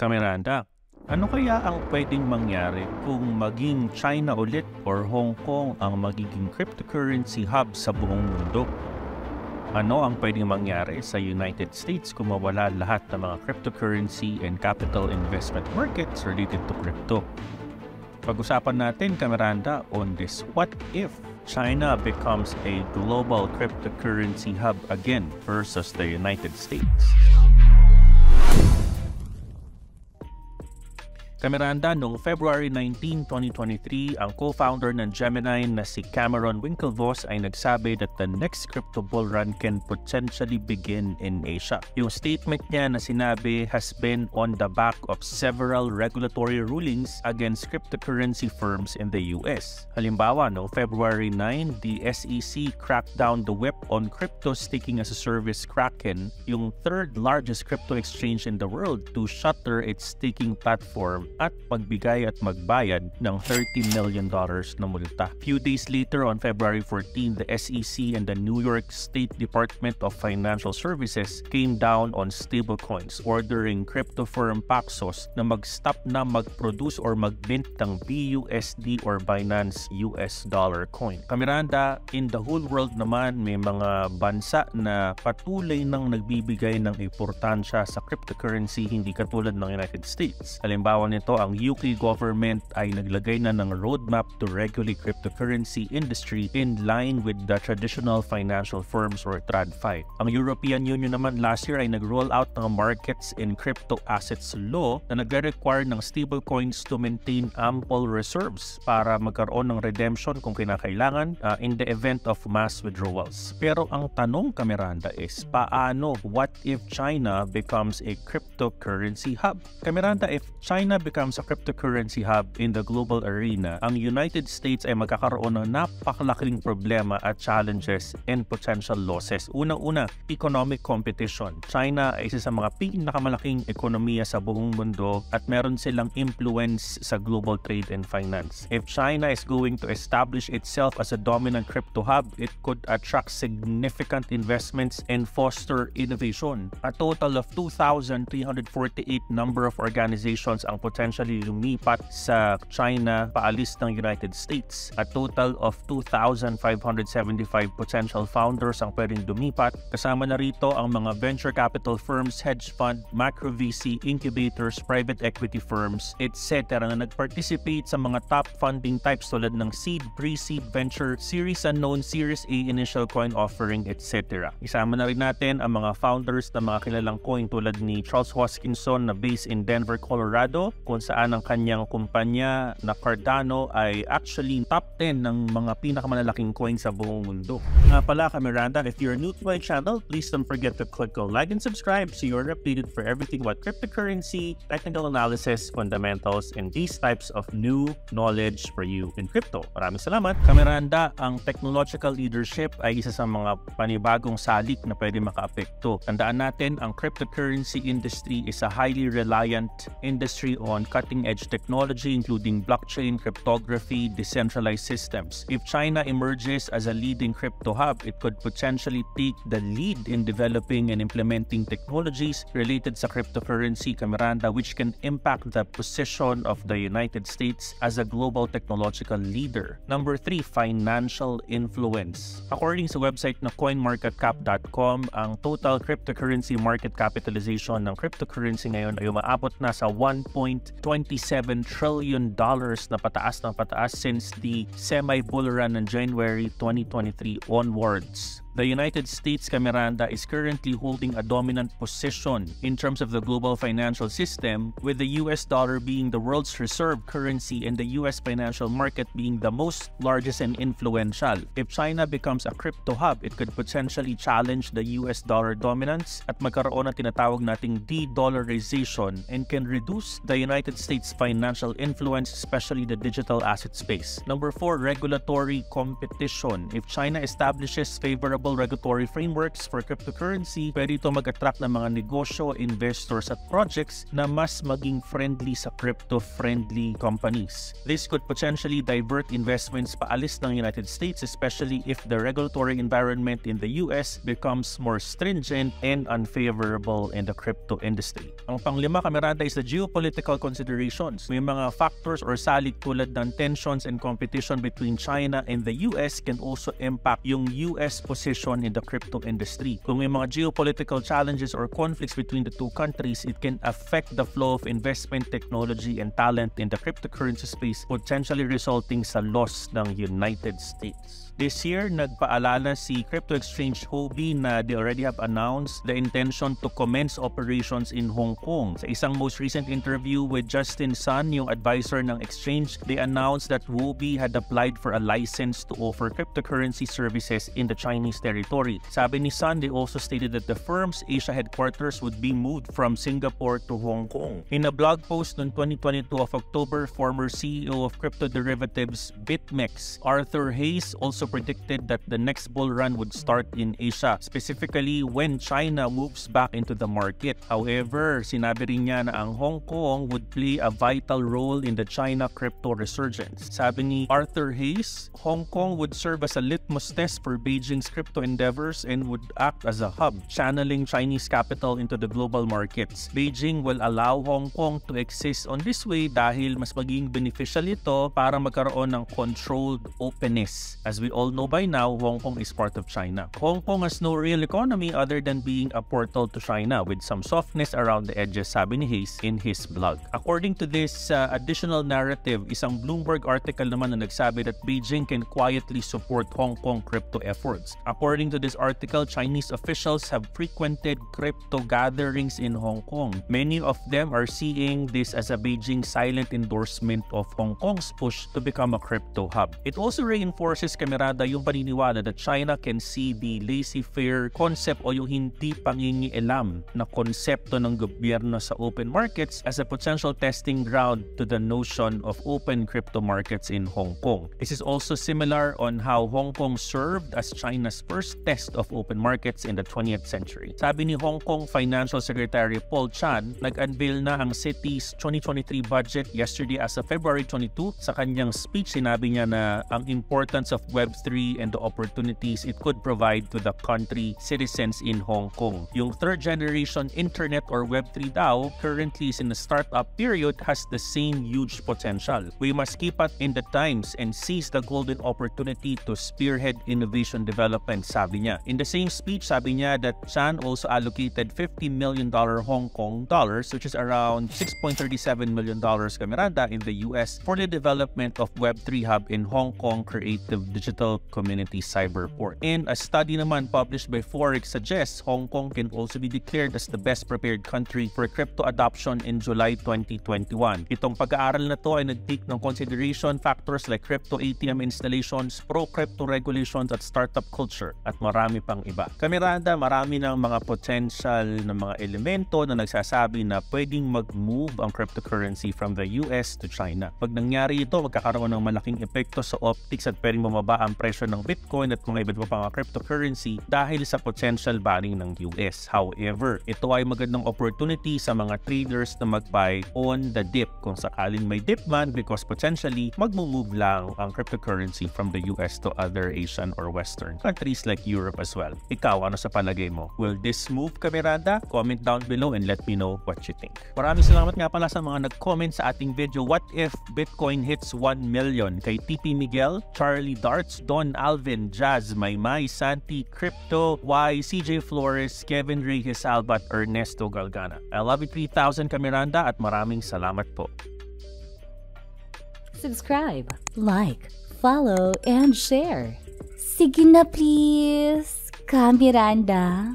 Miranda, ano kaya ang pwedeng mangyari kung maging China ulit or Hong Kong ang magiging cryptocurrency hub sa buong mundo? Ano ang pwedeng mangyari sa United States kung mawala lahat ng mga cryptocurrency and capital investment markets related to crypto? Pag-usapan natin, Miranda, on this. What if China becomes a global cryptocurrency hub again versus the United States? Miranda, noong February 19, 2023, ang co-founder ng Gemini na si Cameron Winklevoss ay nagsabi that the next crypto bull run can potentially begin in Asia. Yung statement niya na sinabi has been on the back of several regulatory rulings against cryptocurrency firms in the US. Halimbawa, noong February 9, the SEC cracked down the whip on crypto staking as a service Kraken, yung third largest crypto exchange in the world, to shutter its staking platform at magbigay at magbayad ng $30 million na multa. Few days later, on February 14, the SEC and the New York State Department of Financial Services came down on stablecoins, ordering crypto firm Paxos na mag-stop na mag-produce or mag-mint ng BUSD or Binance US dollar coin. Miranda, in the whole world naman, may mga bansa na patuloy nang nagbibigay ng importansya sa cryptocurrency, hindi katulad ng United States. Halimbawa nito, ang UK government ay naglagay na ng roadmap to regulate cryptocurrency industry in line with the traditional financial firms or TradFi. Ang European Union naman last year ay nag-roll out ng markets in crypto assets law na nagre-require ng stablecoins to maintain ample reserves para magkaroon ng redemption kung kinakailangan in the event of mass withdrawals. Pero ang tanong, Miranda, is paano? What if China becomes a cryptocurrency hub? Miranda, if China becomes a cryptocurrency hub in the global arena, ang United States ay magkakaroon ng napakalaking problema at challenges and potential losses. Unang-una, economic competition. China ay isa sa mga pinakamalaking ekonomiya sa buong mundo at meron silang influence sa global trade and finance. If China is going to establish itself as a dominant crypto hub, it could attract significant investments and foster innovation. A total of 2,348 number of organizations ang potentially lumipat sa China paalis ng United States. A total of 2,575 potential founders ang pwedeng lumipat. Kasama na rito ang mga venture capital firms, hedge fund, macro VC, incubators, private equity firms, etc. na nag-participate sa mga top funding types tulad ng seed, pre-seed, venture, series unknown, series A, initial coin offering, etc. Isama na rin natin ang mga founders ng mga kilalang coin tulad ni Charles Hoskinson na based in Denver, Colorado, kung saan ang kanyang kumpanya na Cardano ay actually top 10 ng mga pinakamalalaking coin sa buong mundo. Nga pala, Miranda, if you're new to my channel, please don't forget to click on like and subscribe so you're updated for everything about cryptocurrency, technical analysis, fundamentals, and these types of new knowledge for you in crypto. Maraming salamat. Miranda, ang technological leadership ay isa sa mga panibagong salik na pwede makaapekto. Tandaan natin, ang cryptocurrency industry is a highly reliant industry on cutting-edge technology including blockchain, cryptography, decentralized systems. If China emerges as a leading crypto hub, it could potentially take the lead in developing and implementing technologies related sa cryptocurrency, Miranda, which can impact the position of the United States as a global technological leader. Number 3, financial influence. According sa website na coinmarketcap.com, ang total cryptocurrency market capitalization ng cryptocurrency ngayon ay umaabot na sa $1.27 trillion na pataas ng pataas since the semi-bull run in January 2023 onwards. The United States, Miranda, is currently holding a dominant position in terms of the global financial system, with the US dollar being the world's reserve currency and the US financial market being the most largest and influential. If China becomes a crypto hub, it could potentially challenge the US dollar dominance at magkaroon ng tinatawag nating de-dollarization and can reduce the United States financial influence, especially the digital asset space. Number 4, regulatory competition. If China establishes favorable favorable regulatory frameworks for cryptocurrency, pwede ito mag-attract ng mga negosyo, investors at projects na mas maging friendly sa crypto-friendly companies. This could potentially divert investments paalis ng United States, especially if the regulatory environment in the US becomes more stringent and unfavorable in the crypto industry. Ang panglima, Miranda, is the geopolitical considerations. May mga factors or salik tulad ng tensions and competition between China and the US can also impact yung US position in the crypto industry. Kung may mga geopolitical challenges or conflicts between the two countries, it can affect the flow of investment, technology, and talent in the cryptocurrency space, potentially resulting sa loss ng United States. This year, nagpaalala si crypto exchange Huobi na they already have announced the intention to commence operations in Hong Kong. Sa isang most recent interview with Justin Sun, yung advisor ng exchange, they announced that Huobi had applied for a license to offer cryptocurrency services in the Chinese territory. Sabi ni Sun, they also stated that the firm's Asia headquarters would be moved from Singapore to Hong Kong. In a blog post noong 2022 of October, former CEO of crypto derivatives BitMEX, Arthur Hayes, also predicted that the next bull run would start in Asia, specifically when China moves back into the market. However, sinabi rin niya na ang Hong Kong would play a vital role in the China crypto resurgence. Sabi ni Arthur Hayes, Hong Kong would serve as a litmus test for Beijing's crypto endeavors and would act as a hub, channeling Chinese capital into the global markets. Beijing will allow Hong Kong to exist on this way dahil mas magiging beneficial ito para magkaroon ng controlled openness. As we all know by now, Hong Kong is part of China. Hong Kong has no real economy other than being a portal to China with some softness around the edges, sabi ni Hayes in his blog. According to this additional narrative, isang Bloomberg article naman na nagsabi that Beijing can quietly support Hong Kong crypto efforts. According to this article, Chinese officials have frequented crypto gatherings in Hong Kong. Many of them are seeing this as a Beijing silent endorsement of Hong Kong's push to become a crypto hub. It also reinforces, Miranda, yung paniniwala that China can see the laissez-faire concept o yung hindi pangingialam na konsepto ng gobyerno sa open markets as a potential testing ground to the notion of open crypto markets in Hong Kong. This is also similar on how Hong Kong served as China's first test of open markets in the 20th century. Sabi ni Hong Kong Financial Secretary Paul Chan, nag-unveil na ang city's 2023 budget yesterday as of February 22. Sa kanyang speech, sinabi niya na ang importance of Web3 and the opportunities it could provide to the country citizens in Hong Kong. Yung third generation internet or Web3 daw currently is in a startup period has the same huge potential. We must keep up in the times and seize the golden opportunity to spearhead innovation development, sabi niya. In the same speech, sabi niya that Chan also allocated $50 million Hong Kong dollars, which is around $6.37 million Miranda in the US, for the development of Web3 hub in Hong Kong Creative Digital Community Cyberport. And a study naman published by Forex suggests Hong Kong can also be declared as the best prepared country for crypto adoption in July 2021. Itong pag-aaral na to ay nag-take ng consideration factors like crypto ATM installations, pro-crypto regulations at startup culture at marami pang iba. Miranda, marami ng mga potential na mga elemento na nagsasabi na pwedeng mag-move ang cryptocurrency from the US to China. Pag nangyari ito, magkakaroon ng malaking epekto sa optics at pwedeng bumaba ang presyo ng Bitcoin at mga iba't iba pang cryptocurrency dahil sa potential banning ng US. However, ito ay magandang opportunity sa mga traders na mag-buy on the dip kung sakaling may dip man, because potentially mag-move lang ang cryptocurrency from the US to other Asian or Western countries like Europe as well. Ikaw, ano sa palagay mo? Will this move, Miranda? Comment down below and let me know what you think. Maraming salamat nga pala sa mga nag-comment sa ating video. What if Bitcoin hits 1 million? Kay TP Miguel, Charlie Darts, Don Alvin, Jazz, Maymay, Santi, Crypto, Y, CJ Flores, Kevin Reyes Alba at Ernesto Galgana. I love you 3,000, Miranda, at maraming salamat po. Subscribe, like, follow, and share. Sige na please, Miranda.